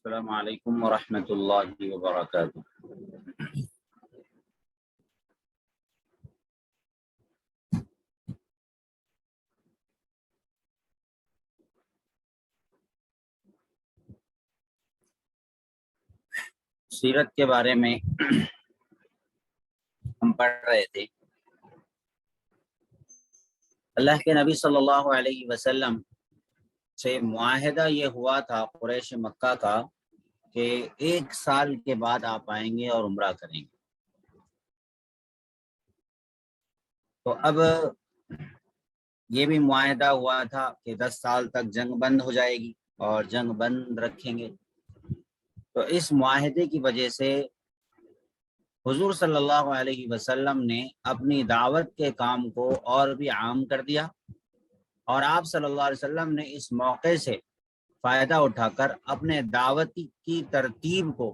السلام علیکم ورحمۃ اللہ وبرکاتہ۔ سیرت کے بارے میں ہم پڑھ رہے تھے۔ اللہ کے نبی صلی اللہ علیہ وسلم سے معاہدہ یہ ہوا تھا قریش مکہ کا کہ 1 سال کے بعد آپ آئیں گے اور عمرہ کریں گے۔ تو اب یہ بھی معاہدہ ہوا تھا کہ 10 سال تک جنگ بند ہو جائے گی اور جنگ بند رکھیں گے۔ تو اس معاہدے کی وجہ سے حضور صلی اللہ علیہ وسلم نے اپنی دعوت کے کام کو اور بھی عام کر دیا، اور آپ صلی اللہ علیہ وسلم نے اس موقع سے فائدہ اٹھا کر اپنے دعوت کی ترتیب کو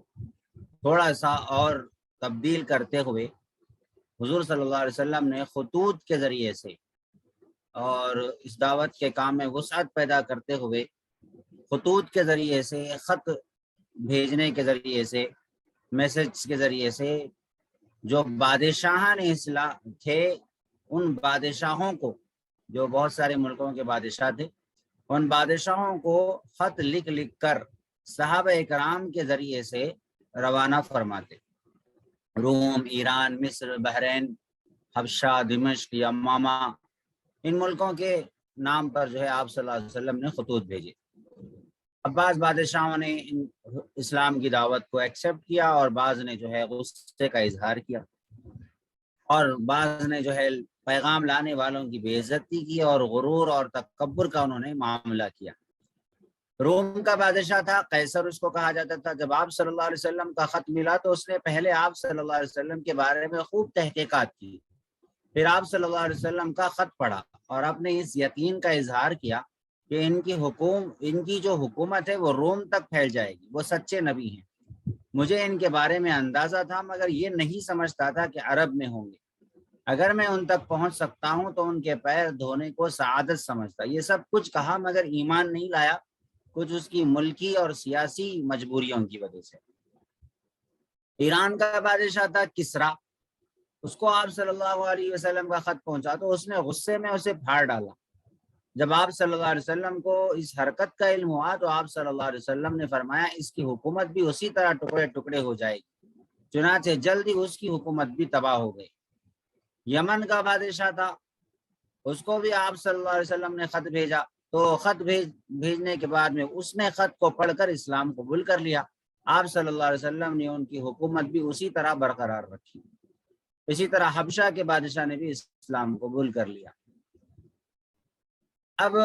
تھوڑا سا اور تبدیل کرتے ہوئے حضور صلی اللہ علیہ وسلم نے خطوط کے ذریعے سے اور اس دعوت کے کام میں وسعت پیدا کرتے ہوئے خطوط کے ذریعے سے، خط بھیجنے کے ذریعے سے، میسج کے ذریعے سے جو بادشاہان اسلام تھے ان بادشاہوں کو، جو بہت سارے ملکوں کے بادشاہ تھے، ان بادشاہوں کو خط لکھ لکھ کر صحابہ اکرام کے ذریعے سے روانہ فرماتے۔ روم، ایران، مصر، بحرین، حبشہ، دمشق، یمامہ، ان ملکوں کے نام پر جو ہے آپ صلی اللہ علیہ وسلم نے خطوط بھیجے۔ اب بعض بادشاہوں نے اسلام کی دعوت کو ایکسیپٹ کیا اور بعض نے جو ہے غصے کا اظہار کیا، اور بعض نے جو ہے پیغام لانے والوں کی بے عزتی کی اور غرور اور تکبر کا انہوں نے معاملہ کیا۔ روم کا بادشاہ تھا قیصر، اس کو کہا جاتا تھا۔ جب آپ صلی اللہ علیہ وسلم کا خط ملا تو اس نے پہلے آپ صلی اللہ علیہ وسلم کے بارے میں خوب تحقیقات کی، پھر آپ صلی اللہ علیہ وسلم کا خط پڑھا اور اپنے اس یقین کا اظہار کیا کہ ان کی جو حکومت ہے وہ روم تک پھیل جائے گی، وہ سچے نبی ہیں۔ مجھے ان کے بارے میں اندازہ تھا، مگر یہ نہیں سمجھتا تھا کہ عرب میں ہوں گے۔ اگر میں ان تک پہنچ سکتا ہوں تو ان کے پیر دھونے کو سعادت سمجھتا۔ یہ سب کچھ کہا مگر ایمان نہیں لایا، کچھ اس کی ملکی اور سیاسی مجبوریوں کی وجہ سے۔ ایران کا بادشاہ تھا کسرا، اس کو آپ صلی اللہ علیہ وسلم کا خط پہنچا تو اس نے غصے میں اسے پھاڑ ڈالا۔ جب آپ صلی اللہ علیہ وسلم کو اس حرکت کا علم ہوا تو آپ صلی اللہ علیہ وسلم نے فرمایا اس کی حکومت بھی اسی طرح ٹکڑے ٹکڑے ہو جائے گی۔ چنانچہ جلدی اس کی حکومت بھی تباہ ہو گئی۔ یمن کا بادشاہ تھا، اس کو بھی آپ صلی اللہ علیہ وسلم نے خط بھیجا، تو خط بھیجنے کے بعد میں اس نے خط کو پڑھ کر اسلام قبول کر لیا۔ آپ صلی اللہ علیہ وسلم نے ان کی حکومت بھی اسی طرح برقرار رکھی۔ اسی طرح حبشہ کے بادشاہ نے بھی اسلام قبول کر لیا۔ اب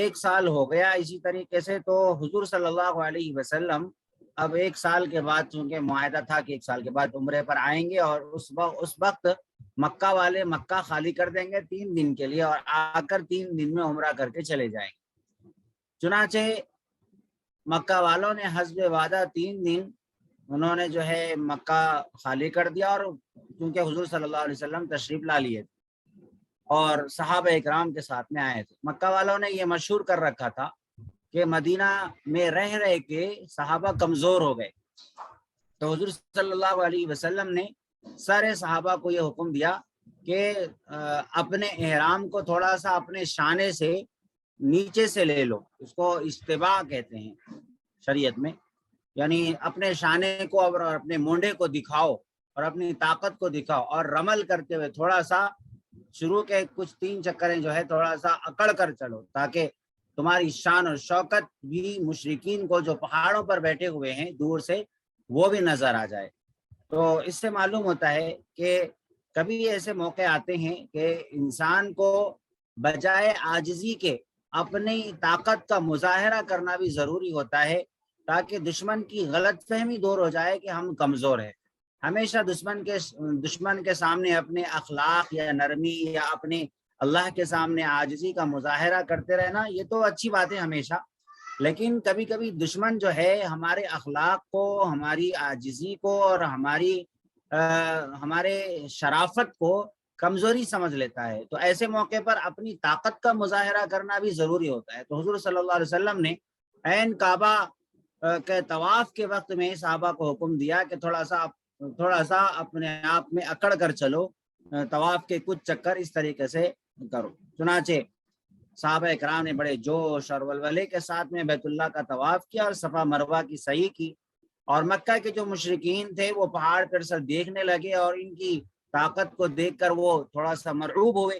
1 سال ہو گیا اسی طریقے سے، تو حضور صلی اللہ علیہ وسلم اب 1 سال کے بعد، چونکہ معاہدہ تھا کہ 1 سال کے بعد عمرے پر آئیں گے، اور اس وقت مکہ والے مکہ خالی کر دیں گے 3 دن کے لیے، اور آ کر 3 دن میں عمرہ کر کے چلے جائیں گے۔ چنانچہ مکہ والوں نے حسب وعدہ 3 دن انہوں نے جو ہے مکہ خالی کر دیا، اور کیونکہ حضور صلی اللہ علیہ وسلم تشریف لا لیے تھے اور صحابہ اکرام کے ساتھ میں آئے تھے۔ مکہ والوں نے یہ مشہور کر رکھا تھا کہ مدینہ میں رہ کے صحابہ کمزور ہو گئے، تو حضور صلی اللہ علیہ وسلم نے سارے صحابہ کو یہ حکم دیا کہ اپنے احرام کو تھوڑا سا اپنے شانے سے نیچے سے لے لو، اس کو استباع کہتے ہیں شریعت میں، یعنی اپنے شانے کو اور اپنے مونڈے کو دکھاؤ اور اپنی طاقت کو دکھاؤ، اور رمل کرتے ہوئے تھوڑا سا شروع کے کچھ 3 چکریں جو ہے تھوڑا سا اکڑ کر چلو، تاکہ تمہاری شان اور شوکت بھی مشرکین کو جو پہاڑوں پر بیٹھے ہوئے ہیں دور سے وہ بھی نظر آ جائے۔ تو اس سے معلوم ہوتا ہے کہ کبھی ایسے موقع آتے ہیں کہ انسان کو بجائے عاجزی کے اپنی طاقت کا مظاہرہ کرنا بھی ضروری ہوتا ہے، تاکہ دشمن کی غلط فہمی دور ہو جائے کہ ہم کمزور ہیں۔ ہمیشہ دشمن کے سامنے اپنے اخلاق یا نرمی یا اپنے اللہ کے سامنے عاجزی کا مظاہرہ کرتے رہنا یہ تو اچھی بات ہے ہمیشہ، لیکن کبھی کبھی دشمن جو ہے ہمارے اخلاق کو، ہماری عاجزی کو اور ہمارے شرافت کو کمزوری سمجھ لیتا ہے، تو ایسے موقع پر اپنی طاقت کا مظاہرہ کرنا بھی ضروری ہوتا ہے۔ تو حضور صلی اللہ علیہ وسلم نے عین کعبہ کہ طواف کے وقت میں صحابہ کو حکم دیا کہ تھوڑا سا اپنے آپ میں اکڑ کر چلو، طواف کے کچھ چکر اس طریقے سے کرو۔ چنانچہ صحابہ اکرام نے بڑے جوش اور ولولے کے ساتھ میں بیت اللہ کا طواف کیا اور صفا مروہ کی سعی کی، اور مکہ کے جو مشرکین تھے وہ پہاڑ پر سے دیکھنے لگے اور ان کی طاقت کو دیکھ کر وہ تھوڑا سا مرعوب ہوئے،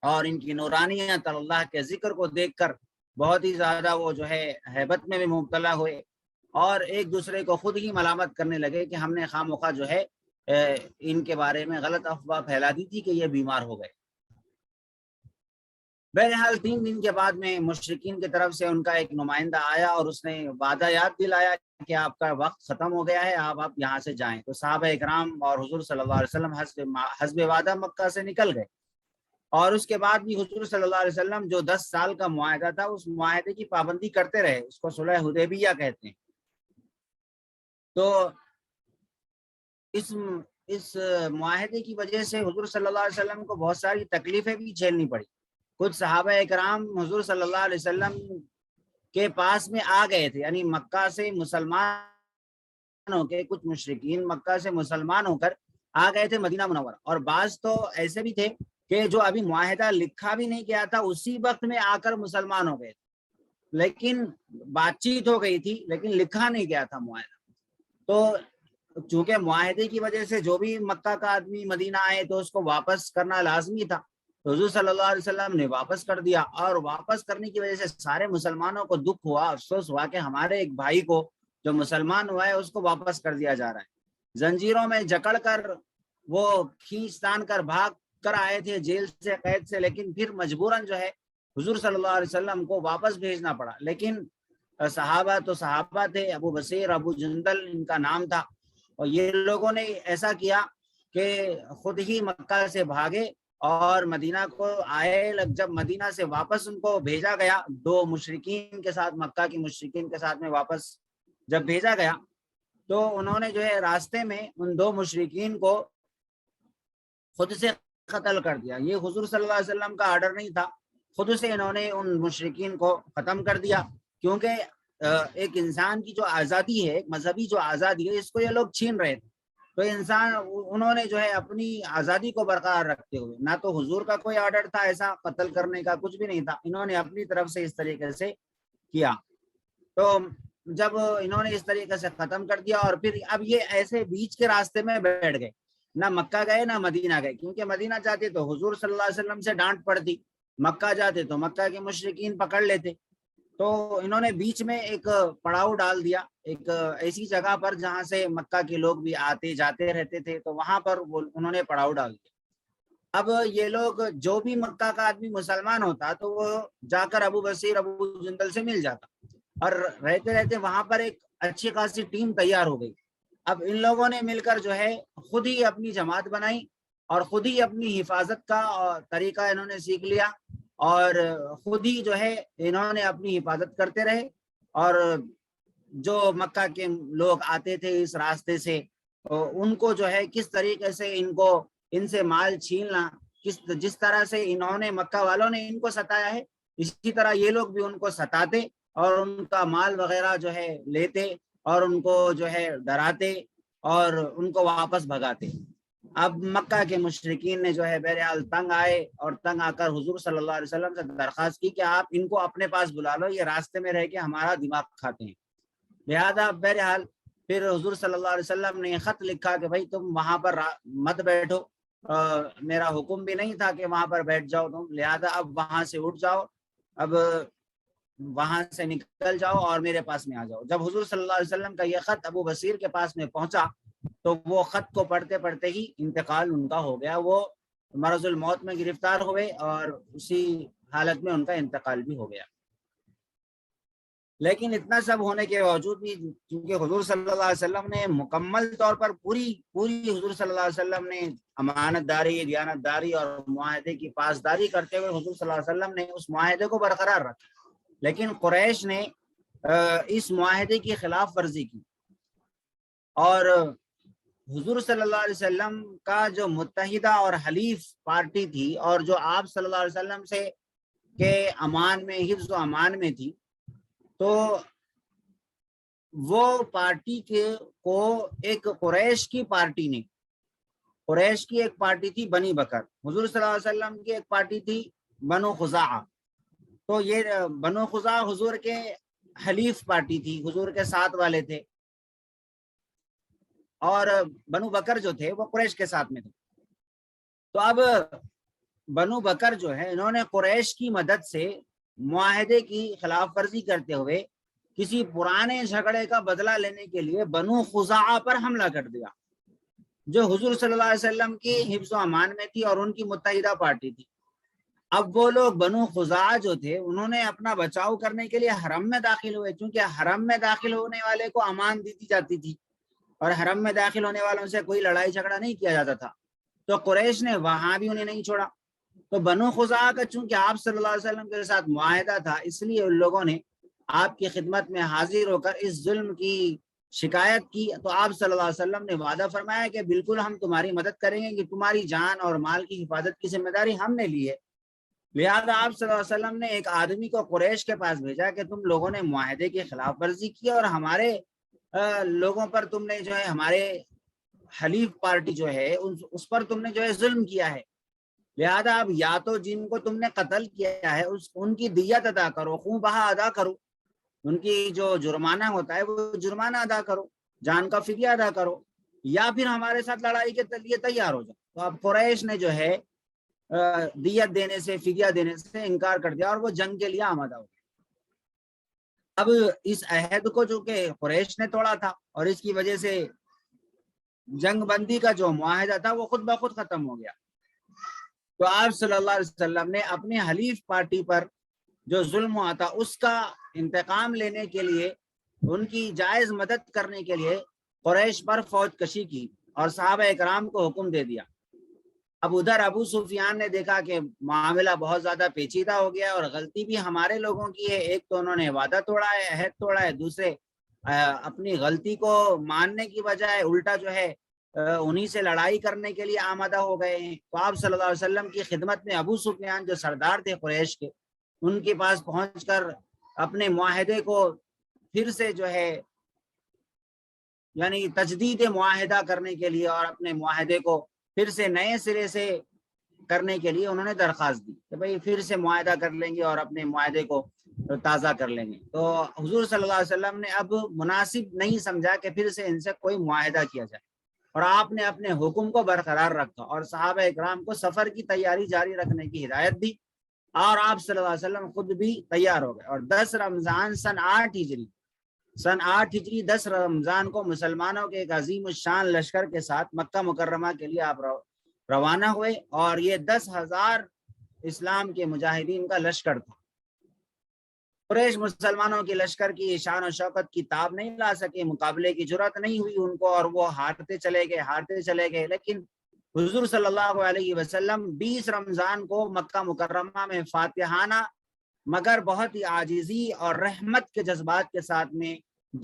اور ان کی نورانیت اللہ کے ذکر کو دیکھ کر بہت ہی زیادہ وہ جو ہے ہیبت میں بھی مبتلا ہوئے، اور ایک دوسرے کو خود ہی ملامت کرنے لگے کہ ہم نے خواہ مخواہ جو ہے ان کے بارے میں غلط افواہ پھیلا دی تھی کہ یہ بیمار ہو گئے۔ بہرحال 3 دن کے بعد میں مشرکین کی طرف سے ان کا ایک نمائندہ آیا اور اس نے وعدہ یاد دلایا کہ آپ کا وقت ختم ہو گیا ہے، آپ یہاں سے جائیں۔ تو صحابہ اکرام اور حضور صلی اللہ علیہ وسلم حسب وعدہ مکہ سے نکل گئے، اور اس کے بعد بھی حضور صلی اللہ علیہ وسلم جو 10 سال کا معاہدہ تھا اس معاہدے کی پابندی کرتے رہے، اس کو صلح حدیبیہ کہتے ہیں۔ تو اس معاہدے کی وجہ سے حضور صلی اللہ علیہ وسلم کو بہت ساری تکلیفیں بھی جھیلنی پڑی۔ کچھ صحابہ اکرام حضور صلی اللہ علیہ وسلم کے پاس میں آ گئے تھے، یعنی مکہ سے مسلمان ہو کے، کچھ مشرکین مکہ سے مسلمان ہو کر آ گئے تھے مدینہ منورہ، اور بعض تو ایسے بھی تھے کہ جو ابھی معاہدہ لکھا بھی نہیں گیا تھا اسی وقت میں آ کر مسلمان ہو گئے تھے، لیکن بات چیت ہو گئی تھی لیکن لکھا نہیں گیا تھا معاہدہ۔ تو چونکہ معاہدے کی وجہ سے جو بھی مکہ کا آدمی مدینہ آئے تو اس کو واپس کرنا لازمی تھا، تو حضور صلی اللہ علیہ وسلم نے واپس کر دیا، اور واپس کرنے کی وجہ سے سارے مسلمانوں کو دکھ ہوا، افسوس ہوا کہ ہمارے ایک بھائی کو جو مسلمان ہوا ہے اس کو واپس کر دیا جا رہا ہے۔ زنجیروں میں جکڑ کر وہ کھینچ تان کر بھاگ کر آئے تھے جیل سے، قید سے، لیکن پھر مجبوراً جو ہے حضور صلی اللہ علیہ وسلم کو واپس بھیجنا پڑا۔ لیکن صحابہ تو صحابہ تھے، ابو بصیر، ابو جندل ان کا نام تھا، اور یہ لوگوں نے ایسا کیا کہ خود ہی مکہ سے بھاگے اور مدینہ کو آئے۔ جب مدینہ سے واپس ان کو بھیجا گیا 2 مشرکین کے ساتھ، مکہ کی مشرکین کے ساتھ میں واپس جب بھیجا گیا تو انہوں نے جو ہے راستے میں ان 2 مشرکین کو خود سے قتل کر دیا۔ یہ حضور صلی اللہ علیہ وسلم کا آرڈر نہیں تھا، خود سے انہوں نے ان مشرکین کو ختم کر دیا، کیونکہ ایک انسان کی جو آزادی ہے، ایک مذہبی جو آزادی ہے، اس کو یہ لوگ چھین رہے تھے۔ تو انہوں نے جو ہے اپنی آزادی کو برقرار رکھتے ہوئے، نہ تو حضور کا کوئی آرڈر تھا ایسا قتل کرنے کا، کچھ بھی نہیں تھا، انہوں نے اپنی طرف سے اس طریقے سے کیا۔ تو جب انہوں نے اس طریقے سے ختم کر دیا، اور پھر اب یہ ایسے بیچ کے راستے میں بیٹھ گئے، نہ مکہ گئے نہ مدینہ گئے، کیونکہ مدینہ جاتے تو حضور صلی اللہ علیہ وسلم سے ڈانٹ پڑتی، مکہ جاتے تو مکہ کے مشرکین پکڑ لیتے۔ تو انہوں نے بیچ میں ایک پڑاؤ ڈال دیا، ایک ایسی جگہ پر جہاں سے مکہ کے لوگ بھی آتے جاتے رہتے تھے، تو وہاں پر انہوں نے پڑاؤ ڈال دیا۔ اب یہ لوگ، جو بھی مکہ کا آدمی مسلمان ہوتا تو وہ جا کر ابو بصیر، ابو جندل سے مل جاتا، اور رہتے رہتے وہاں پر ایک اچھی خاصی ٹیم تیار ہو گئی۔ اب ان لوگوں نے مل کر جو ہے خود ہی اپنی جماعت بنائی، اور خود ہی اپنی حفاظت کا طریقہ انہوں نے سیکھ لیا، اور خود ہی جو ہے انہوں نے اپنی حفاظت کرتے رہے، اور جو مکہ کے لوگ آتے تھے اس راستے سے ان کو جو ہے کس طریقے سے ان سے مال چھیننا، جس طرح سے انہوں نے، مکہ والوں نے ان کو ستایا ہے، اسی طرح یہ لوگ بھی ان کو ستاتے اور ان کا مال وغیرہ جو ہے لیتے، اور ان کو جو ہے ڈراتے اور ان کو واپس بھگاتے۔ اب مکہ کے مشرکین نے جو ہے بہرحال تنگ آئے، اور تنگ آ کر حضور صلی اللہ علیہ وسلم سے درخواست کی کہ آپ ان کو اپنے پاس بلا لو، یہ راستے میں رہ کے ہمارا دماغ کھاتے ہیں۔ لہذا بہرحال پھر حضور صلی اللہ علیہ وسلم نے خط لکھا کہ بھائی تم وہاں پر مت بیٹھو، میرا حکم بھی نہیں تھا کہ وہاں پر بیٹھ جاؤ تم، لہذا اب وہاں سے اٹھ جاؤ، اب وہاں سے نکل جاؤ اور میرے پاس میں آ جاؤ۔ جب حضور صلی اللہ علیہ وسلم کا یہ خط ابو بصیر کے پاس میں پہنچا تو وہ خط کو پڑھتے پڑھتے ہی انتقال ان کا ہو گیا، وہ مرض الموت میں گرفتار ہوئے اور اسی حالت میں ان کا انتقال بھی ہو گیا۔ لیکن اتنا سب ہونے کے باوجود بھی، کیونکہ حضور صلی اللہ علیہ وسلم نے مکمل طور پر پوری حضور صلی اللہ علیہ وسلم نے امانت داری، دیانت داری اور معاہدے کی پاسداری کرتے ہوئے حضور صلی اللہ علیہ وسلم نے اس معاہدے کو برقرار رکھا، لیکن قریش نے اس معاہدے کی خلاف ورزی کی، اور حضور صلی اللہ علیہ وسلم کا جو متحدہ اور حلیف پارٹی تھی، اور جو آپ صلی اللہ علیہ وسلم سے کے امان میں، حفظ و امان میں تھی، تو وہ پارٹی کو ایک قریش کی پارٹی نے، قریش کی ایک پارٹی تھی بنی بکر، حضور صلی اللہ علیہ وسلم کی ایک پارٹی تھی بنو خزاعہ. تو یہ بنو خزاعہ حضور کے حلیف پارٹی تھی، حضور کے ساتھ والے تھے، اور بنو بکر جو تھے وہ قریش کے ساتھ میں تھے. تو اب بنو بکر جو ہے انہوں نے قریش کی مدد سے معاہدے کی خلاف ورزی کرتے ہوئے کسی پرانے جھگڑے کا بدلہ لینے کے لیے بنو خزاعہ پر حملہ کر دیا، جو حضور صلی اللہ علیہ وسلم کی حفظ و امان میں تھی اور ان کی متحدہ پارٹی تھی. اب وہ لوگ بنو خزاعہ جو تھے انہوں نے اپنا بچاؤ کرنے کے لیے حرم میں داخل ہوئے، کیونکہ حرم میں داخل ہونے والے کو امان دی جاتی تھی اور حرم میں داخل ہونے والوں سے کوئی لڑائی جھگڑا نہیں کیا جاتا تھا. تو قریش نے وہاں بھی انہیں نہیں چھوڑا. تو بنو خزاعہ کا چونکہ آپ صلی اللہ علیہ وسلم کے ساتھ معاہدہ تھا، اس لیے ان لوگوں نے آپ کی خدمت میں حاضر ہو کر اس ظلم کی شکایت کی. تو آپ صلی اللہ علیہ وسلم نے وعدہ فرمایا کہ بالکل ہم تمہاری مدد کریں گے، کہ تمہاری جان اور مال کی حفاظت کی ذمہ داری ہم نے لی ہے. لہذا آپ صلی اللہ علیہ وسلم نے ایک آدمی کو قریش کے پاس بھیجا کہ تم لوگوں نے معاہدے کی خلاف ورزی کی اور ہمارے لوگوں پر تم نے جو ہے، ہمارے حلیف پارٹی جو ہے اس پر تم نے جو ہے ظلم کیا ہے. لہذا اب یا تو جن کو تم نے قتل کیا ہے ان کی دیت ادا کرو، خون بہا ادا کرو، ان کی جو جرمانہ ہوتا ہے وہ جرمانہ ادا کرو، جان کا فدیہ ادا کرو، یا پھر ہمارے ساتھ لڑائی کے لیے تیار ہو جاؤ. تو اب قریش نے جو ہے دیت دینے سے، فدیہ دینے سے انکار کر دیا اور وہ جنگ کے لیے آمادہ ہو گیا. اب اس عہد کو جو کہ قریش نے توڑا تھا اور اس کی وجہ سے جنگ بندی کا جو معاہدہ تھا وہ خود بخود ختم ہو گیا. تو آپ صلی اللہ علیہ وسلم نے اپنی حلیف پارٹی پر جو ظلم ہوا تھا اس کا انتقام لینے کے لیے، ان کی جائز مدد کرنے کے لیے قریش پر فوج کشی کی اور صحابہ اکرام کو حکم دے دیا. اب ادھر ابو سفیان نے دیکھا کہ معاملہ بہت زیادہ پیچیدہ ہو گیا اور غلطی بھی ہمارے لوگوں کی ہے. ایک تو انہوں نے وعدہ توڑا ہے، عہد توڑا ہے، دوسرے اپنی غلطی کو ماننے کی بجائے الٹا جو ہے انہی سے لڑائی کرنے کے لیے آمادہ ہو گئے ہیں. تو آپ صلی اللہ علیہ وسلم کی خدمت میں ابو سفیان جو سردار تھے قریش کے، ان کے پاس پہنچ کر اپنے معاہدے کو پھر سے جو ہے یعنی تجدید معاہدہ کرنے کے لیے اور اپنے معاہدے کو پھر سے نئے سرے سے کرنے کے لیے انہوں نے درخواست دی کہ بھئی پھر سے معاہدہ کر لیں گے اور اپنے معاہدے کو تازہ کر لیں گے. تو حضور صلی اللہ علیہ وسلم نے اب مناسب نہیں سمجھا کہ پھر سے ان سے کوئی معاہدہ کیا جائے، اور آپ نے اپنے حکم کو برقرار رکھا اور صحابہ اکرام کو سفر کی تیاری جاری رکھنے کی ہدایت دی، اور آپ صلی اللہ علیہ وسلم خود بھی تیار ہو گئے. اور 10 رمضان سن 8 ہجری 10 رمضان کو مسلمانوں کے ایک عظیم الشان لشکر کے ساتھ مکہ مکرمہ کے لیے آپ روانہ ہوئے، اور یہ 10,000 اسلام کے مجاہدین کا لشکر تھا. قریش مسلمانوں کے لشکر کی شان و شوکت کی تاب نہیں لا سکے، مقابلے کی جرات نہیں ہوئی ان کو، اور وہ ہارتے چلے گئے. لیکن حضور صلی اللہ علیہ وسلم 20 رمضان کو مکہ مکرمہ میں فاتحانہ مگر بہت ہی عاجزی اور رحمت کے جذبات کے ساتھ میں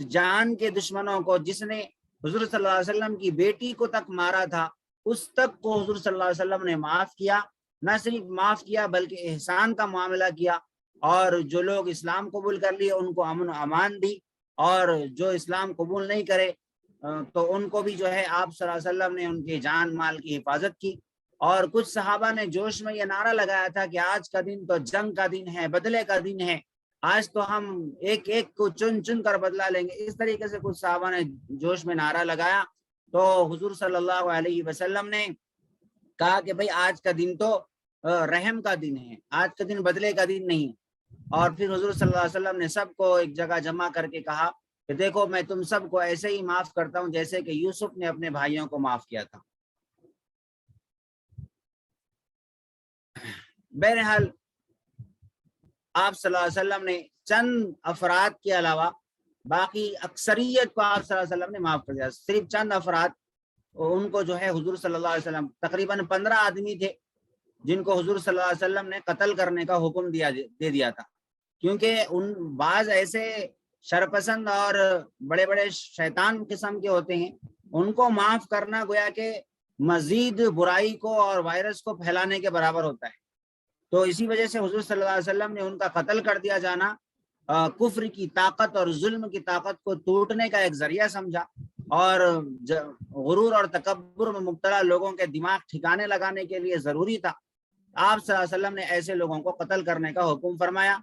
جان کے دشمنوں کو، جس نے حضور صلی اللہ علیہ وسلم کی بیٹی کو تک مارا تھا، اس تک کو حضور صلی اللہ علیہ وسلم نے معاف کیا. نہ صرف معاف کیا بلکہ احسان کا معاملہ کیا، اور جو لوگ اسلام قبول کر لیے ان کو امن و امان دی، اور جو اسلام قبول نہیں کرے تو ان کو بھی جو ہے آپ صلی اللہ علیہ وسلم نے ان کے جان مال کی حفاظت کی. اور کچھ صحابہ نے جوش میں یہ نعرہ لگایا تھا کہ آج کا دن تو جنگ کا دن ہے، بدلے کا دن ہے، آج تو ہم ایک ایک کو چن چن کر بدلا لیں گے. اس طریقے سے کچھ صحابہ نے جوش میں نعرہ لگایا. تو حضور صلی اللہ علیہ وسلم نے کہا کہ بھئی آج کا دن تو رحم کا دن ہے، آج کا دن بدلے کا دن نہیں. اور پھر حضور صلی اللہ علیہ وسلم نے سب کو ایک جگہ جمع کر کے کہا کہ دیکھو میں تم سب کو ایسے ہی معاف کرتا ہوں جیسے کہ یوسف نے اپنے بھائیوں کو معاف کیا تھا. بہرحال آپ صلی اللہ علیہ وسلم نے چند افراد کے علاوہ باقی اکثریت کو آپ صلی اللہ علیہ وسلم نے معاف کر دیا. صرف چند افراد ان کو جو ہے حضور صلی اللہ علیہ وسلم، تقریباً 15 آدمی تھے جن کو حضور صلی اللہ علیہ وسلم نے قتل کرنے کا حکم دے دیا تھا، کیونکہ ان بعض ایسے شرپسند اور بڑے بڑے شیطان قسم کے ہوتے ہیں، ان کو معاف کرنا گویا کہ مزید برائی کو اور وائرس کو پھیلانے کے برابر ہوتا ہے. تو اسی وجہ سے حضور صلی اللہ علیہ وسلم نے ان کا قتل کر دیا جانا کفر کی طاقت اور ظلم کی طاقت کو توڑنے کا ایک ذریعہ سمجھا، اور غرور اور تکبر میں مبتلا لوگوں کے دماغ ٹھکانے لگانے کے لیے ضروری تھا۔ آپ صلی اللہ علیہ وسلم نے ایسے لوگوں کو قتل کرنے کا حکم فرمایا،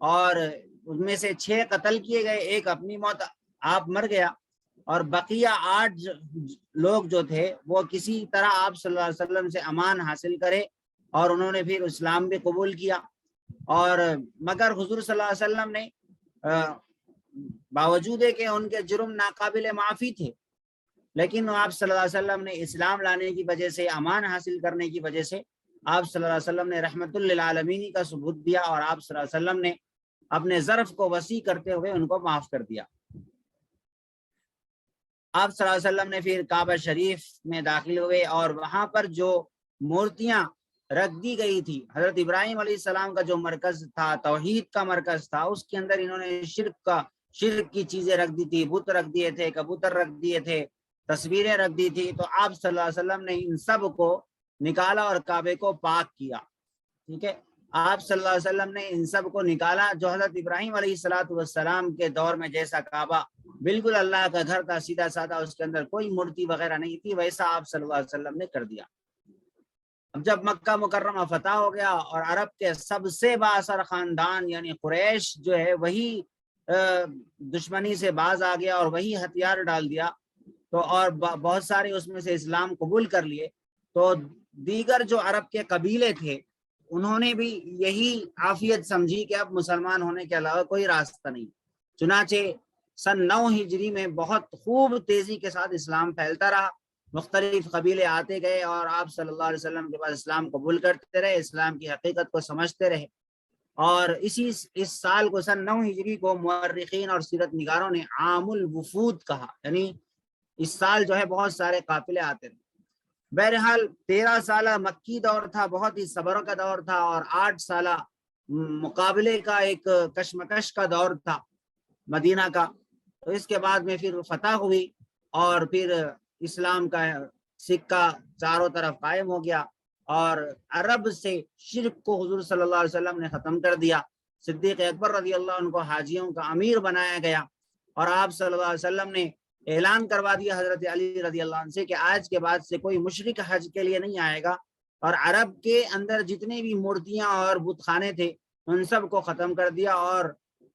اور ان میں سے 6 قتل کیے گئے، ایک اپنی موت آپ مر گیا، اور بقیہ 8 لوگ جو تھے وہ کسی طرح آپ صلی اللہ علیہ وسلم سے امان حاصل کرے، اور انہوں نے پھر اسلام بھی قبول کیا۔ اور مگر حضور صلی اللہ علیہ وسلم نے باوجود ہے کہ ان کے جرم ناقابل معافی تھے، لیکن آپ صلی اللہ علیہ وسلم نے اسلام لانے کی وجہ سے، امان حاصل کرنے کی وجہ سے آپ صلی اللہ علیہ وسلم نے رحمت للعالمین کا ثبوت دیا، اور آپ صلی اللہ علیہ وسلم نے اپنے ظرف کو وسیع کرتے ہوئے ان کو معاف کر دیا۔ آپ صلی اللہ علیہ وسلم نے پھر کعبہ شریف میں داخل ہوئے، اور وہاں پر جو مورتیاں رکھ دی گئی تھی، حضرت ابراہیم علیہ السلام کا جو مرکز تھا، توحید کا مرکز تھا، اس کے اندر انہوں نے شرک کی چیزیں رکھ دی تھی، بت رکھ دیے تھے، کبوتر رکھ دیے تھے، تصویریں رکھ دی تھی۔ تو آپ صلی اللہ علیہ وسلم نے ان سب کو نکالا اور کعبے کو پاک کیا۔ ٹھیک ہے، آپ صلی اللہ علیہ وسلم نے ان سب کو نکالا۔ جو حضرت ابراہیم علیہ السلام کے دور میں جیسا کعبہ بالکل اللہ کا گھر تھا، سیدھا سادہ، اس کے اندر کوئی مورتی وغیرہ نہیں تھی، ویسا آپ صلی اللہ علیہ وسلم نے کر دیا۔ اب جب مکہ مکرمہ فتح ہو گیا اور عرب کے سب سے با اثر خاندان یعنی قریش جو ہے وہی دشمنی سے باز آ گیا اور وہی ہتھیار ڈال دیا، تو اور بہت سارے اس میں سے اسلام قبول کر لیے، تو دیگر جو عرب کے قبیلے تھے انہوں نے بھی یہی عافیت سمجھی کہ اب مسلمان ہونے کے علاوہ کوئی راستہ نہیں۔ چنانچہ سن 9 ہجری میں بہت خوب تیزی کے ساتھ اسلام پھیلتا رہا، مختلف قبیلے آتے گئے اور آپ صلی اللہ علیہ وسلم کے پاس اسلام قبول کرتے رہے، اسلام کی حقیقت کو سمجھتے رہے۔ اور اس سال کو سن 9 ہجری کو مورخین اور سیرت نگاروں نے عام الوفود کہا، یعنی اس سال جو ہے بہت سارے قافلے آتے رہے۔ بہرحال 13 سالہ مکی دور تھا، بہت ہی صبر کا دور تھا، اور 8 سالہ مقابلے کا ایک کشمکش کا دور تھا مدینہ کا۔ تو اس کے بعد میں پھر فتح ہوئی، اور پھر اسلام کا سکہ چاروں طرف قائم ہو گیا، اور عرب سے شرک کو حضور صلی اللہ علیہ وسلم نے ختم کر دیا۔ صدیق اکبر رضی اللہ عنہ کو حاجیوں کا امیر بنایا گیا، اور آپ صلی اللہ علیہ وسلم نے اعلان کروا دیا حضرت علی رضی اللہ عنہ سے کہ آج کے بعد سے کوئی مشرک حج کے لیے نہیں آئے گا، اور عرب کے اندر جتنے بھی مورتیاں اور بت خانے تھے ان سب کو ختم کر دیا، اور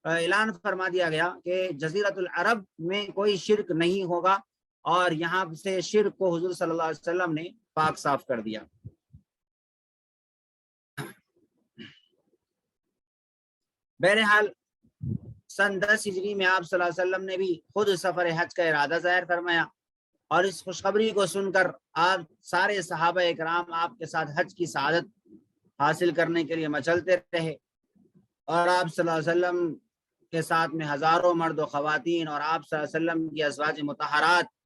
اعلان فرما دیا گیا کہ جزیرۃ العرب میں کوئی شرک نہیں ہوگا، اور یہاں سے شرک کو حضور صلی اللہ علیہ وسلم نے پاک صاف کر دیا۔ بہرحال سن 10 ہجری میں آپ صلی اللہ علیہ وسلم نے بھی خود سفر حج کا ارادہ ظاہر فرمایا، اور اس خوشخبری کو سن کر آپ سارے صحابہ اکرام آپ کے ساتھ حج کی سعادت حاصل کرنے کے لیے مچلتے رہے، اور آپ صلی اللہ علیہ وسلم کے ساتھ میں ہزاروں مرد و خواتین، اور آپ صلی اللہ علیہ وسلم کی ازواج مطہرات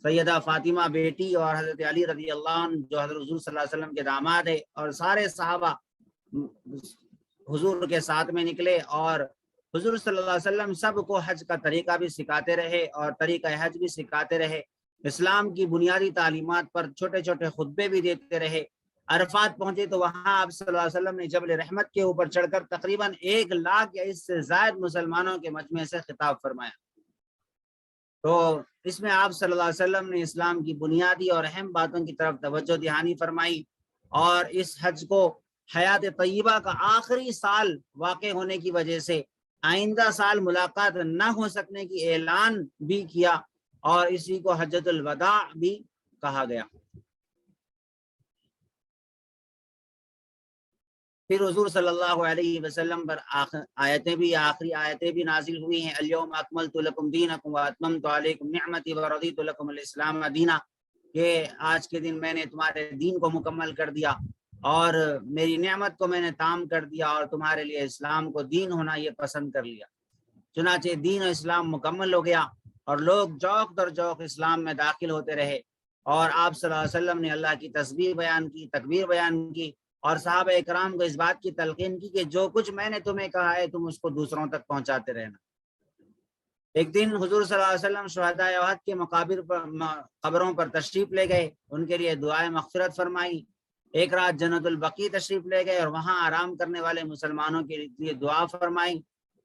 سیدہ فاطمہ بیٹی اور حضرت علی رضی اللہ عنہ جو حضرت حضور صلی اللہ علیہ وسلم کے داماد ہے، اور سارے صحابہ حضور کے ساتھ میں نکلے، اور حضور صلی اللہ علیہ وسلم سب کو حج کا طریقہ بھی سکھاتے رہے اور طریقہ حج بھی سکھاتے رہے، اسلام کی بنیادی تعلیمات پر چھوٹے چھوٹے خطبے بھی دیتے رہے۔ عرفات پہنچے تو وہاں آپ صلی اللہ علیہ وسلم نے جبل رحمت کے اوپر چڑھ کر تقریباً 1 لاکھ یا اس سے زائد مسلمانوں کے مجمع سے خطاب فرمایا۔ تو اس میں آپ صلی اللہ علیہ وسلم نے اسلام کی بنیادی اور اہم باتوں کی طرف توجہ دہانی فرمائی، اور اس حج کو حیات طیبہ کا آخری سال واقع ہونے کی وجہ سے آئندہ سال ملاقات نہ ہو سکنے کی اعلان بھی کیا، اور اسی کو حجۃ الوداع بھی کہا گیا۔ پھر حضور صلی اللہ علیہ وسلم پر آخری آیتیں بھی نازل ہوئی ہیں، الیوم اکملت لکم دینکم واتممت علیکم نعمتی ورضیت لکم الاسلام دینا، کہ آج کے دن میں نے تمہارے دین کو مکمل کر دیا اور میری نعمت کو میں نے تام کر دیا، اور تمہارے لیے اسلام کو دین ہونا یہ پسند کر لیا۔ چنانچہ دین و اسلام مکمل ہو گیا، اور لوگ جوق در جوق اسلام میں داخل ہوتے رہے، اور آپ صلی اللہ علیہ وسلم نے اللہ کی تسبیح بیان کی، تکبیر بیان کی، اور صحابہ اکرام کو اس بات کی تلقین کی کہ جو کچھ میں نے تمہیں کہا ہے تم اس کو دوسروں تک پہنچاتے رہنا۔ ایک دن حضور صلی اللہ علیہ وسلم شہداء احد کے مقابر پر قبروں پر تشریف لے گئے، ان کے لیے دعائیں مغفرت فرمائی۔ ایک رات جنت البقیع تشریف لے گئے اور وہاں آرام کرنے والے مسلمانوں کے لیے دعا فرمائی۔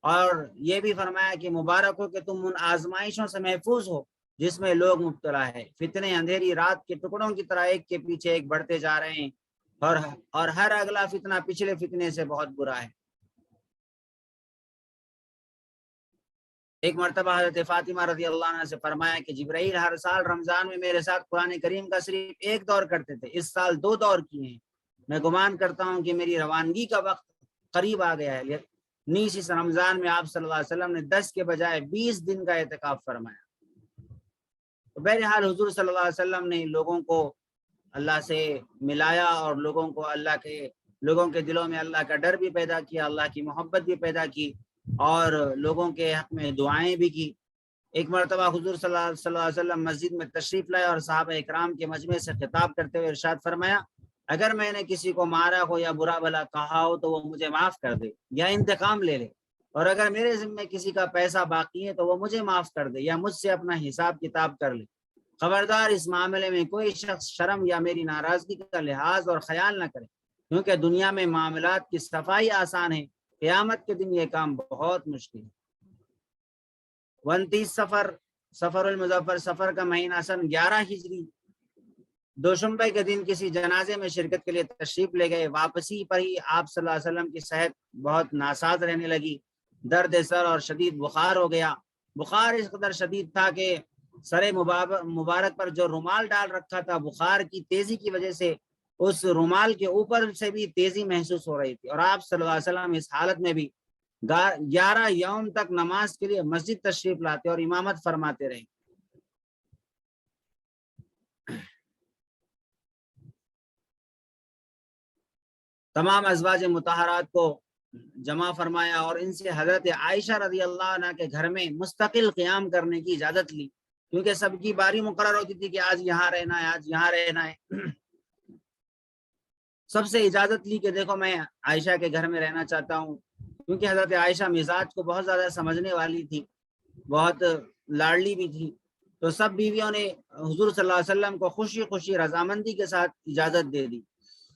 اور یہ بھی فرمایا کہ مبارک ہو کہ تم ان آزمائشوں سے محفوظ ہو جس میں لوگ مبتلا ہے، فتنے اندھیری رات کے ٹکڑوں کی طرح ایک کے پیچھے ایک بڑھتے جا رہے ہیں، اور ہر اگلا فتنہ پچھلے فتنے سے بہت برا ہے۔ ایک مرتبہ حضرت فاطمہ رضی اللہ عنہ سے فرمایا کہ جبرائیل ہر سال رمضان میں میرے ساتھ قرآن کریم کا صرف ایک دور کرتے تھے، اس سال 2 دور کیے ہیں، میں گمان کرتا ہوں کہ میری روانگی کا وقت قریب آ گیا ہے۔ نیز اس رمضان میں آپ صلی اللہ علیہ وسلم نے 10 کے بجائے 20 دن کا اعتکاف فرمایا۔ تو بہرحال حضور صلی اللہ علیہ وسلم نے لوگوں کو اللہ سے ملایا اور لوگوں کے دلوں میں اللہ کا ڈر بھی پیدا کیا، اللہ کی محبت بھی پیدا کی، اور لوگوں کے حق میں دعائیں بھی کی۔ ایک مرتبہ حضور صلی اللہ علیہ وسلم مسجد میں تشریف لائے اور صحابہ اکرام کے مجمع سے خطاب کرتے ہوئے ارشاد فرمایا، اگر میں نے کسی کو مارا ہو یا برا بھلا کہا ہو تو وہ مجھے معاف کر دے یا انتقام لے لے، اور اگر میرے ذمے کسی کا پیسہ باقی ہے تو وہ مجھے معاف کر دے یا مجھ سے اپنا حساب کتاب کر لے۔ خبردار اس معاملے میں کوئی شخص شرم یا میری ناراضگی کا لحاظ اور خیال نہ کرے، کیونکہ دنیا میں معاملات کی صفائی آسان ہے، قیامت کے دن یہ کام بہت مشکل ہے۔ 29 سفر المظفر، سفر کا مہینہ سن 11 ہجری، دوشنبے کے دن کسی جنازے میں شرکت کے لیے تشریف لے گئے۔ واپسی پر ہی آپ صلی اللہ علیہ وسلم کی صحت بہت ناساز رہنے لگی، درد سر اور شدید بخار ہو گیا۔ بخار اس قدر شدید تھا کہ سر مبارک پر جو رومال ڈال رکھا تھا، بخار کی تیزی کی وجہ سے اس رومال کے اوپر سے بھی تیزی محسوس ہو رہی تھی، اور آپ صلی اللہ علیہ وسلم اس حالت میں بھی 11 یوم تک نماز کے لیے مسجد تشریف لاتے اور امامت فرماتے رہے۔ تمام ازواج مطہرات کو جمع فرمایا اور ان سے حضرت عائشہ رضی اللہ عنہ کے گھر میں مستقل قیام کرنے کی اجازت لی، کیونکہ سب کی باری مقرر ہوتی تھی کہ آج یہاں رہنا ہے، آج یہاں رہنا ہے۔ سب سے اجازت لی کہ دیکھو میں عائشہ کے گھر میں رہنا چاہتا ہوں، کیونکہ حضرت عائشہ مزاج کو بہت زیادہ سمجھنے والی تھی، بہت لاڈلی بھی تھی۔ تو سب بیویوں نے حضور صلی اللہ علیہ وسلم کو خوشی خوشی رضامندی کے ساتھ اجازت دے دی۔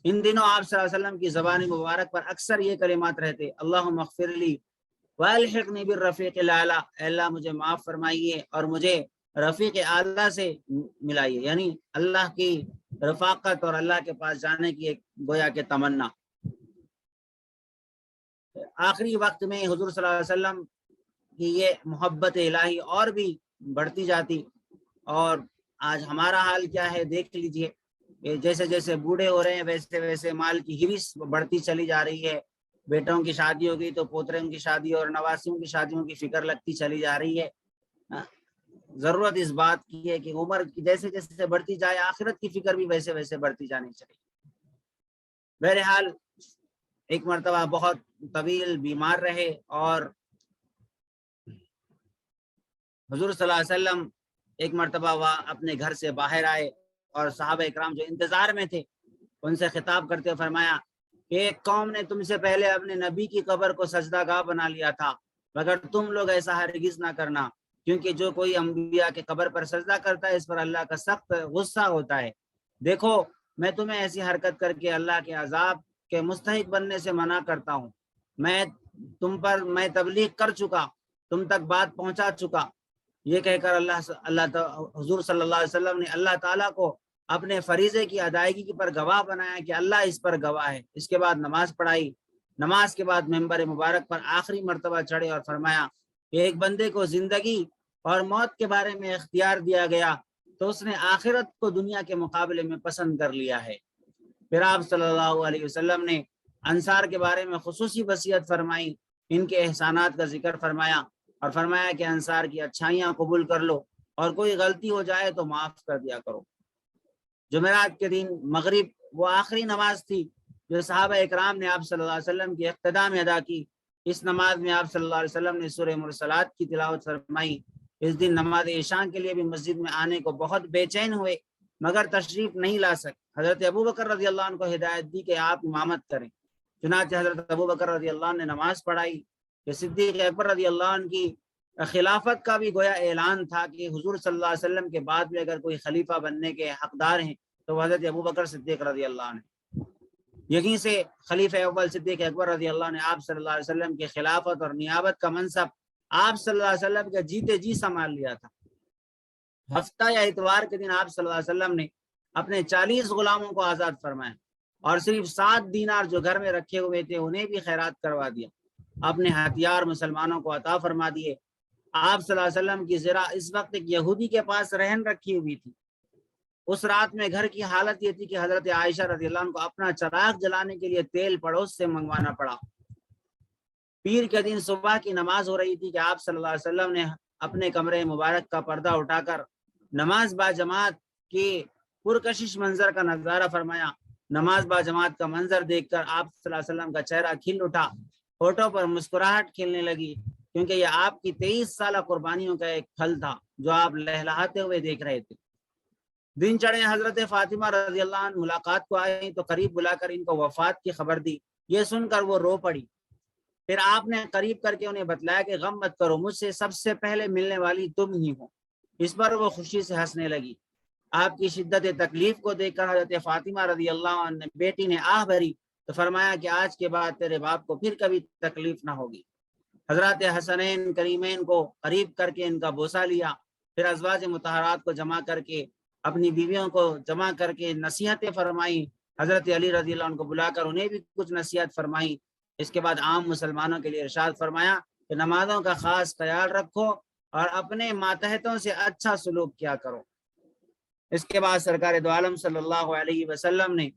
ان دنوں آپ صلی اللہ علیہ وسلم کی زبان مبارک پر اکثر یہ کلمات رہتے، اللہم اغفر لی والحقنی بالرفیق الاعلی، اے اللہ مجھے معاف فرمائیے اور مجھے رفیق اعلیٰ سے ملائیے، یعنی اللہ کی رفاقت اور اللہ کے پاس جانے کی ایک گویا کہ تمنا۔ آخری وقت میں حضور صلی اللہ علیہ وسلم کی یہ محبت الہی اور بھی بڑھتی جاتی، اور آج ہمارا حال کیا ہے دیکھ لیجئے، جیسے جیسے بوڑھے ہو رہے ہیں ویسے ویسے مال کی ہرس بڑھتی چلی جا رہی ہے، بیٹوں کی شادی ہوگی تو پوتروں کی شادی اور نواسیوں کی شادیوں کی فکر لگتی چلی جا رہی ہے۔ ضرورت اس بات کی ہے کہ عمر جیسے جیسے بڑھتی جائے آخرت کی فکر بھی ویسے ویسے بڑھتی جانی چاہیے۔ بہرحال ایک مرتبہ بہت طویل بیمار رہے اور حضور صلی اللہ علیہ وسلم ایک مرتبہ وہ اپنے گھر سے باہر آئے اور صحابہ اکرام جو انتظار میں تھے ان سے خطاب کرتے فرمایا کہ ایک قوم نے تم سے پہلے اپنے نبی کی قبر کو سجدہ گاہ بنا لیا تھا، مگر تم لوگ ایسا ہرگز نہ کرنا، کیونکہ جو کوئی انبیاء کے قبر پر سجدہ کرتا ہے اس پر اللہ کا سخت غصہ ہوتا ہے۔ دیکھو میں تمہیں ایسی حرکت کر کے اللہ کے عذاب کے مستحق بننے سے منع کرتا ہوں، میں تبلیغ کر چکا، تم تک بات پہنچا چکا۔ یہ کہہ کر حضور صلی اللہ علیہ وسلم نے اللہ تعالیٰ کو اپنے فریضے کی ادائیگی پر گواہ بنایا کہ اللہ اس پر گواہ ہے۔ اس کے بعد نماز پڑھائی، نماز کے بعد ممبر مبارک پر آخری مرتبہ چڑھے اور فرمایا کہ ایک بندے کو زندگی اور موت کے بارے میں اختیار دیا گیا تو اس نے آخرت کو دنیا کے مقابلے میں پسند کر لیا ہے۔ پھر آپ صلی اللہ علیہ وسلم نے انصار کے بارے میں خصوصی وصیت فرمائی، ان کے احسانات کا ذکر فرمایا اور فرمایا کہ انصار کی اچھائیاں قبول کر لو اور کوئی غلطی ہو جائے تو معاف کر دیا کرو۔ جمعرات کے دن مغرب وہ آخری نماز تھی جو صحابہ اکرام نے آپ صلی اللہ علیہ وسلم کی اقتداء میں ادا کی۔ اس نماز میں آپ صلی اللہ علیہ وسلم نے سورہ مرسلات کی تلاوت فرمائی۔ اس دن نماز عشاء کے لیے بھی مسجد میں آنے کو بہت بے چین ہوئے مگر تشریف نہیں لا سکے۔ حضرت ابوبکر رضی اللہ عنہ کو ہدایت دی کہ آپ امامت کریں، چنانچہ حضرت ابوبکر رضی اللہ عنہ نے نماز پڑھائی۔ کہ صدیق اکبر رضی اللہ عنہ کی خلافت کا بھی گویا اعلان تھا کہ حضور صلی اللہ علیہ وسلم کے بعد میں اگر کوئی خلیفہ بننے کے حقدار ہیں تو حضرت ابوبکر صدیق رضی اللہ عنہ۔ یہیں سے خلیفہ اول صدیق اکبر رضی اللہ عنہ نے آپ صلی اللہ علیہ وسلم کی خلافت اور نیابت کا منصب آپ صلی اللہ علیہ وسلم کا جیتے جی سنبھال لیا تھا۔ ہفتہ یا اتوار کے دن آپ صلی اللہ علیہ وسلم نے اپنے 40 غلاموں کو آزاد فرمایا اور صرف 7 دینار جو گھر میں رکھے ہوئے تھے انہیں بھی خیرات کروا دیا۔ اپنے ہتھیار مسلمانوں کو عطا فرما دیے۔ آپ صلی اللہ علیہ وسلم کی زرہ اس وقت ایک یہودی کے پاس رہن رکھی ہوئی تھی۔ اس رات میں گھر کی حالت یہ تھی کہ حضرت عائشہ رضی اللہ عنہ کو اپنا چراغ جلانے کے لیے تیل پڑوس سے منگوانا پڑا۔ پیر کے دن صبح کی نماز ہو رہی تھی کہ آپ صلی اللہ علیہ وسلم نے اپنے کمرے مبارک کا پردہ اٹھا کر نماز با جماعت کی پرکشش منظر کا نظارہ فرمایا۔ نماز با جماعت کا منظر دیکھ کر آپ صلی اللہ علیہ وسلم کا چہرہ کھل اٹھا، ہونٹوں پر مسکراہٹ کھلنے لگی، کیونکہ یہ آپ کی 23 سالہ قربانیوں کا ایک پھل تھا جو آپ لہلہاتے ہوئے دیکھ رہے تھے۔ دن چڑھے حضرت فاطمہ رضی اللہ عنہ ملاقات کو آئی تو قریب بلا کر ان کو وفات کی خبر دی۔ یہ سن کر وہ رو پڑی۔ پھر آپ نے قریب کر کے انہیں بتلایا کہ غم مت کرو، مجھ سے سب سے پہلے ملنے والی تم ہی ہو۔ اس پر وہ خوشی سے ہنسنے لگی۔ آپ کی شدت تکلیف کو دیکھ کر حضرت فاطمہ رضی اللہ عنہ بیٹی نے آہ بھری تو فرمایا کہ آج کے بعد تیرے باپ کو پھر کبھی تکلیف نہ ہوگی۔ حضرات حسنین کریمین کو قریب کر کے ان کا بوسہ لیا، پھر ازواج مطہرات کو جمع کر کے اپنی بیویوں کو جمع کر کے نصیحتیں فرمائیں۔ حضرت علی رضی اللہ عنہ کو بلا کر انہیں بھی کچھ نصیحت فرمائیں۔ اس کے بعد عام مسلمانوں کے لیے ارشاد فرمایا کہ نمازوں کا خاص خیال رکھو اور اپنے ماتحتوں سے اچھا سلوک کیا کرو۔ اس کے بعد سرکار دو عالم صلی اللہ علیہ وسلم نے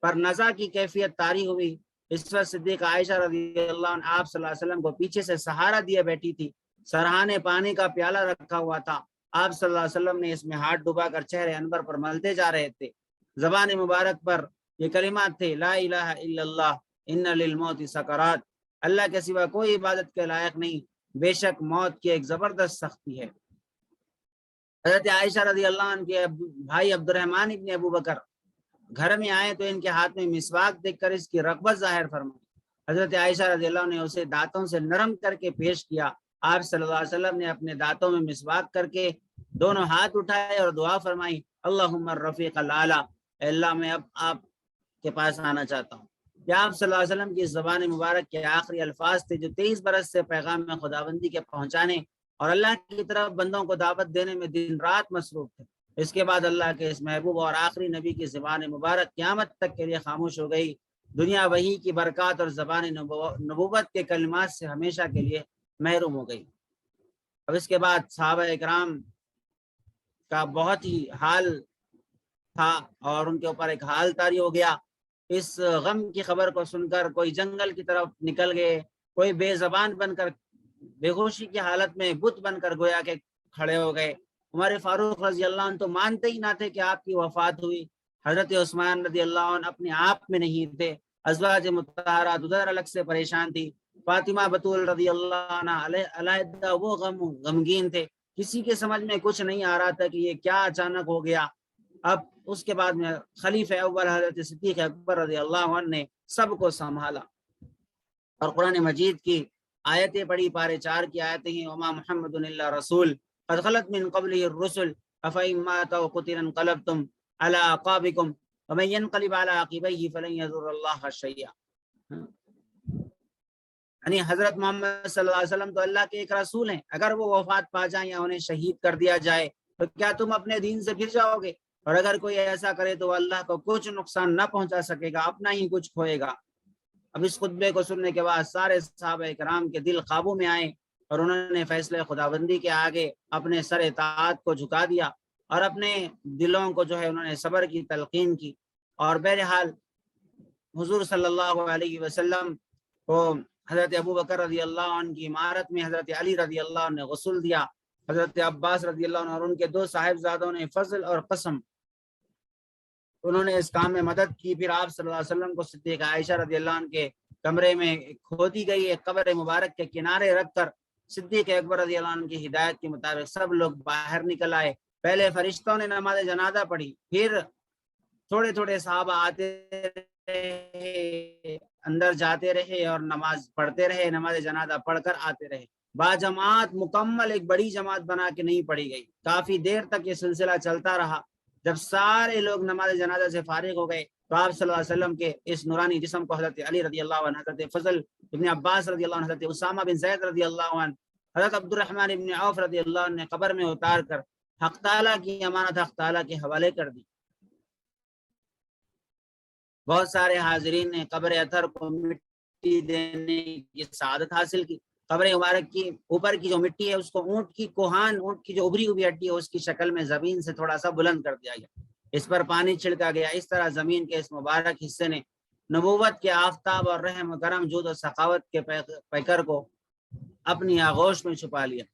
پر نزا کی کیفیت طاری ہوئی۔ اس وقت صدیقہ عائشہ رضی اللہ عنہ آپ صلی اللہ علیہ وسلم کو پیچھے سے سہارا دیے بیٹھی تھی۔ سرہانے پانی کا پیالہ رکھا ہوا تھا۔ آپ صلی اللہ علیہ وسلم نے اس میں ہاتھ ڈبا کر چہرے انور پر ملتے جا رہے تھے۔ زبان مبارک پر یہ کلمات تھے، لا الہ الا اللہ ان للموت سکرات، اللہ کے سوا کوئی عبادت کے لائق نہیں، بے شک موت کی ایک زبردست سختی ہے۔ حضرت عائشہ رضی اللہ عنہ کے بھائی عبد الرحمن ابن ابو بکر گھر میں آئے تو ان کے ہاتھ میں مسواک دیکھ کر اس کی رغبت ظاہر فرمائی۔ حضرت عائشہ رضی اللہ عنہ نے اسے دانتوں سے نرم کر کے پیش کیا۔ آپ صلی اللہ علیہ وسلم نے اپنے دانتوں میں مسواک کر کے دونوں ہاتھ اٹھائے اور دعا فرمائی، اللہم الرفیق الاعلی، اے اللہ میں اب آپ کے پاس آنا چاہتا ہوں۔ یہ آپ صلی اللہ علیہ وسلم کی زبان مبارک کے آخری الفاظ تھے جو 23 برس سے پیغام میں خداوندی کے پہنچانے اور اللہ کی طرف بندوں کو دعوت دینے میں دن رات مصروف تھے۔ اس کے بعد اللہ کے اس محبوب اور آخری نبی کی زبان مبارک قیامت تک کے لیے خاموش ہو گئی۔ دنیا وحی کی برکات اور زبان نبوت کے کلمات سے ہمیشہ کے لیے محروم ہو گئی۔ اب اس کے بعد صحابہ اکرام کا بہت ہی حال تھا اور ان کے اوپر ایک حال طاری ہو گیا۔ اس غم کی خبر کو سن کر کوئی جنگل کی طرف نکل گئے، کوئی بے زبان بن کر بے ہوشی کی حالت میں بت بن کر گویا کہ کھڑے ہو گئے۔ عمر فاروق رضی اللہ عنہ تو مانتے ہی نہ تھے کہ آپ کی وفات ہوئی۔ حضرت عثمان رضی اللہ عنہ اپنے آپ میں نہیں تھے۔ ازواج مطہرات ادھر الگ سے پریشان تھی۔ فاطمہ بطول رضی اللہ عنہ علیحدہ وہ غمگین تھے۔ کسی کے سمجھ میں کچھ نہیں آ رہا تھا کہ یہ کیا اچانک ہو گیا۔ اب اس کے بعد میں خلیفہ اول حضرت صدیق اکبر رضی اللہ عنہ نے سب کو سنبھالا اور قرآن مجید کی آیتیں پڑھی۔ پارے 4 کی آیتیں ہیں، وما محمد الا رسول قد خلت من قبله الرسل افإن مات او قتل انقلبتم على اعقابكم ومن ينقلب على عقبيه فلن يضر الله شيئا۔ یعنی حضرت محمد صلی اللہ علیہ وسلم تو اللہ کے ایک رسول ہیں، اگر وہ وفات پا جائیں یا انہیں شہید کر دیا جائے تو کیا تم اپنے دین سے پھر جاؤ گے؟ اور اگر کوئی ایسا کرے تو اللہ کو کچھ نقصان نہ پہنچا سکے گا، اپنا ہی کچھ کھوئے گا۔ اب اس خطبے کو سننے کے بعد سارے صحابہ کرام کے دل قابو میں آئے اور انہوں نے فیصلے خداوندی کے آگے اپنے سر اطاعت کو جھکا دیا اور اپنے دلوں کو جو ہے انہوں نے صبر کی تلقین کی۔ اور بہرحال حضور صلی اللہ علیہ وسلم کو حضرت ابو بکر رضی اللہ عنہ کی عمارت میں حضرت علی رضی اللہ عنہ نے غسل دیا۔ حضرت عباس رضی اللہ عنہ اور ان کے 2 صاحبزادوں نے فضل اور قسم انہوں نے اس کام میں مدد کی۔ پھر آپ صلی اللہ علیہ وسلم کو صدیقہ عائشہ رضی اللہ عنہ کے کمرے میں کھودی گئی ایک قبر مبارک کے کنارے رکھ کر صدیق اکبر رضی اللہ عنہ کی ہدایت کے مطابق سب لوگ باہر نکل آئے۔ پہلے فرشتوں نے نماز جنازہ پڑھی، پھر تھوڑے تھوڑے صحابہ آتے رہے، اندر جاتے رہے اور نماز پڑھتے رہے، نماز جنازہ پڑھ کر آتے رہے۔ با جماعت مکمل ایک بڑی جماعت بنا کے نہیں پڑھی گئی۔ کافی دیر تک یہ سلسلہ چلتا رہا۔ جب سارے لوگ نماز جنازہ سے فارغ ہو گئے تو آپ صلی اللہ علیہ وسلم کے اس نورانی جسم کو حضرت علی رضی اللہ عنہ، حضرت فضل ابن عباس رضی اللہ عنہ، حضرت اسامہ بن زید رضی اللہ عنہ، حضرت عبد الرحمن ابن عوف رضی اللہ عنہ نے قبر میں اتار کر حق تعالیٰ کی امانت حق تعالیٰ کے حوالے کر دی۔ بہت سارے حاضرین نے قبر اطہر کو مٹی دینے کی سعادت حاصل کی۔ قبر مبارک کی اوپر کی جو مٹی ہے اس کو اونٹ کی کوہان، اونٹ کی جو ابری ہوئی ہڈی ہے اس کی شکل میں زمین سے تھوڑا سا بلند کر دیا گیا، اس پر پانی چھڑکا گیا۔ اس طرح زمین کے اس مبارک حصے نے نبوت کے آفتاب اور رحم و کرم، جود و سخاوت کے پیکر کو اپنی آغوش میں چھپا لیا۔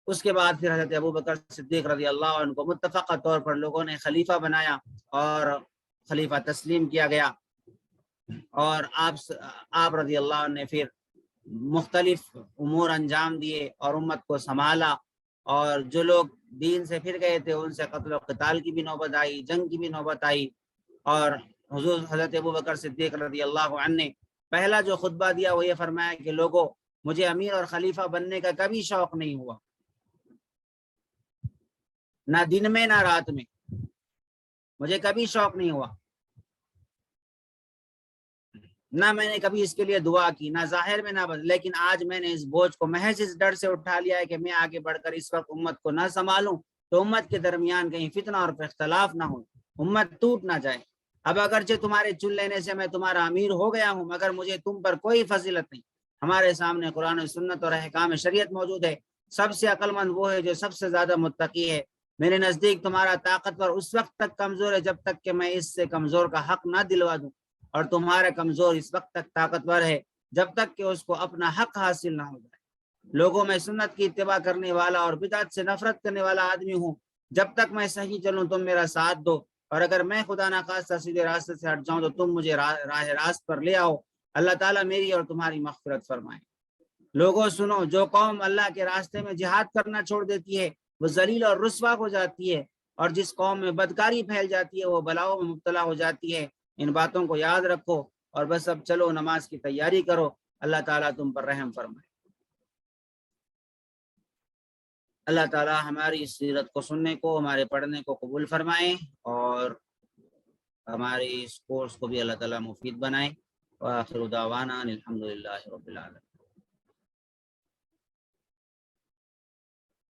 اس کے بعد پھر حضرت ابو بکر صدیق رضی اللہ عنہ کو متفقہ طور پر لوگوں نے خلیفہ بنایا اور خلیفہ تسلیم کیا گیا، اور آپ رضی اللہ عنہ نے پھر مختلف امور انجام دیے اور امت کو سنبھالا، اور جو لوگ دین سے پھر گئے تھے ان سے قتل و قتال کی بھی نوبت آئی، جنگ کی بھی نوبت آئی۔ اور حضور حضرت ابو بکر صدیق رضی اللہ عنہ نے پہلا جو خطبہ دیا وہ یہ فرمایا کہ لوگوں، مجھے امیر اور خلیفہ بننے کا کبھی شوق نہیں ہوا، نہ دن میں نہ رات میں، مجھے کبھی شوق نہیں ہوا، نہ میں نے کبھی اس کے لیے دعا کی، نہ ظاہر میں نہ بدل، لیکن آج میں نے اس بوجھ کو محض اس ڈر سے اٹھا لیا ہے کہ میں آگے بڑھ کر اس وقت امت کو نہ سنبھالوں تو امت کے درمیان کہیں فتنہ اور اختلاف نہ ہو، امت ٹوٹ نہ جائے۔ اب اگرچہ تمہارے چن لینے سے میں تمہارا امیر ہو گیا ہوں، مگر مجھے تم پر کوئی فضیلت نہیں۔ ہمارے سامنے قرآن و سنت اور احکام شریعت موجود ہے، سب سے عقل مند وہ ہے جو سب سے زیادہ متقی ہے۔ میرے نزدیک تمہارا طاقتور اس وقت تک کمزور ہے جب تک کہ میں اس سے کمزور کا حق نہ دلوا دوں، اور تمہارا کمزور اس وقت تک طاقتور ہے جب تک کہ اس کو اپنا حق حاصل نہ ہو جائے۔ لوگوں میں سنت کی اتباع کرنے والا اور بدعت سے نفرت کرنے والا آدمی ہوں، جب تک میں صحیح چلوں تم میرا ساتھ دو، اور اگر میں خدا نخواستہ سیدھے راستے سے ہٹ جاؤں تو تم مجھے راہ راست پر لے آؤ۔ اللہ تعالیٰ میری اور تمہاری مغفرت فرمائے۔ لوگوں سنو، جو قوم اللہ کے راستے میں جہاد کرنا چھوڑ دیتی ہے وہ ذلیل اور رسوا ہو جاتی ہے، اور جس قوم میں بدکاری پھیل جاتی ہے وہ بلاؤں میں مبتلا ہو جاتی ہے۔ ان باتوں کو یاد رکھو اور بس اب چلو نماز کی تیاری کرو۔ اللہ تعالیٰ تم پر رحم فرمائے۔ اللہ تعالیٰ ہماری اس سیرت کو سننے کو، ہمارے پڑھنے کو قبول فرمائے، اور ہمارے اس کورس کو بھی اللہ تعالیٰ مفید بنائے۔ وآخر دعوانا الحمدللہ رب العالمین۔